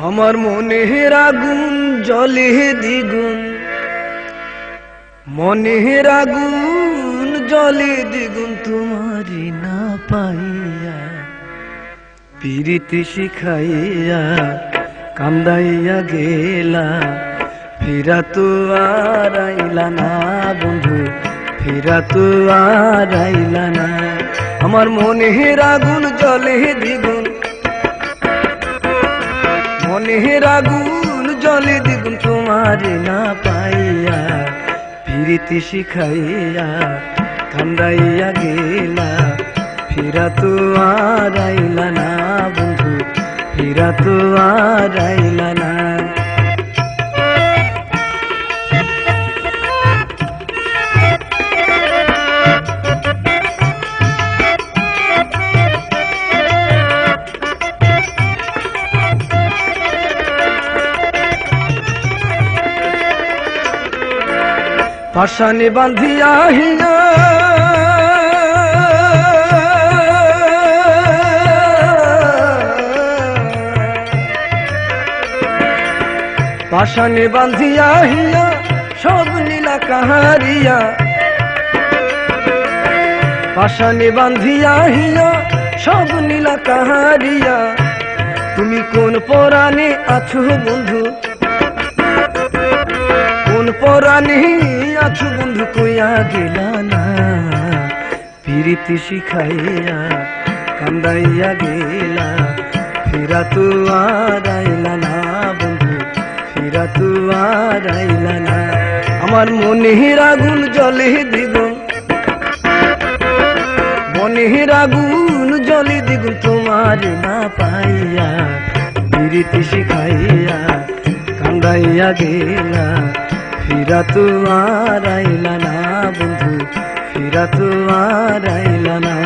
আমার মনের আগুন জ্বলে দ্বিগুণ, মনের আগুন জ্বলে দ্বিগুণ তোমারি না পাইয়া, পিরিতি শিখাইয়া কান্দাইয়া গেলা, ফিরা তো আর আইলা না বন্ধু, ফিরা তো আর আইলা না। আমার মনের আগুন জ্বলে দ্বিগুণ, মনের আগুন জ্বলে দ্বিগুণ তোমারে না পাইয়া, পিরিতি শিখাইয়া কান্দাইয়া গেলা, ফিরা তো আর আইলা না বন্ধু, ফিরা তো আর আইলা না। পাশানে বান্ধিয়া হিয়া পাশানে বান্ধিয়া হিয়া সব নীলা কাহারিয়া, পাশানে বান্ধিয়া হিয়া সব নীলা কাহারিয়া, তুমি কোন পরাণে আছো বন্ধু, কোন পরাণে আছো বন্ধু কইয়া গেলা না, পিরিতি শিখাইয়া কান্দাইয়া গেলা, ফিরা তো আর আইলা না বন্ধু, ফিরা তো আর আইলা না। আমার মনের আগুন জ্বলে দ্বিগুণ, মনের আগুন জ্বলে দ্বিগুণ তোমার না পাইয়া, পিরিতি শিখাইয়া কান্দাইয়া গেলা, ফিরা তো আর আইলা না বন্ধু, ফিরা তো আর আইলা না।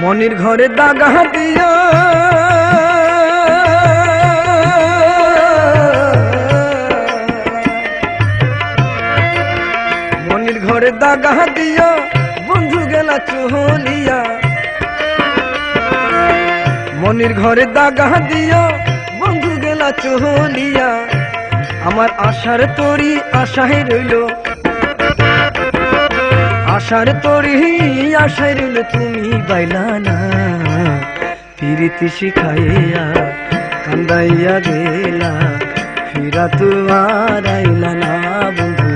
মনির ঘরে দাগা দিয়া মনির ঘরে দাগা দিয়া বন্ধু গেলা চহলিয়া, মনির ঘরে দাগা দিয়া বন্ধু গেলা চহলিয়া, আমার আশার তরি আশায় রইল, আশার তরি আশায় রইল তুমি বাইলা না, পিরিতি শিখাইয়া কান্দাইয়া গেলা, ফিরা তো আর আইলা না বন্ধু,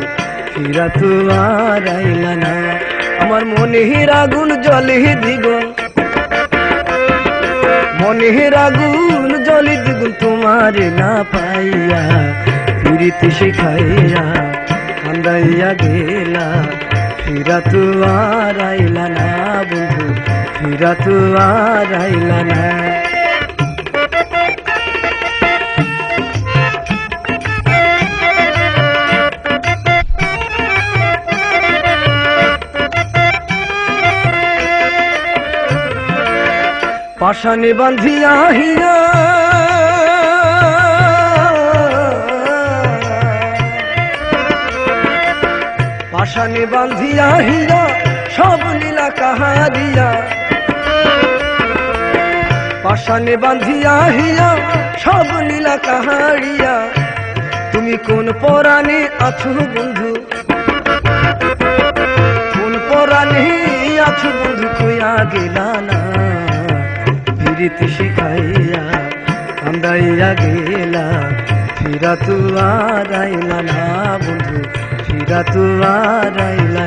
ফিরা তো আর আইলা না। আমার মনের আগুন জ্বলে দ্বিগুণ, মনের আগুন জ্বলে দ্বিগুণ তোমারে না পাইয়া, পিরিতি শিখাইয়া কান্দাইয়া গেলা, ফিরা তো আর আইলা না বন্ধু, ফিরা তো আর আইলা না। পাশানে বান্ধিয়া হিয়া পাশানে বান্ধিয়া হিয়া সব নীলা কাহারিয়া, পাশানে বান্ধিয়া হিয়া সব নীলা কাহারিয়া, তুমি কোন পরাণে আছো বন্ধু, কোন পরাণে আছো বন্ধু কইয়া গেলা না, পিরিতি শিখাইয়া কান্দাইয়া গেলা, ফিরা তো আর আইলা না বন্ধু, ফিরা তো আর আইলা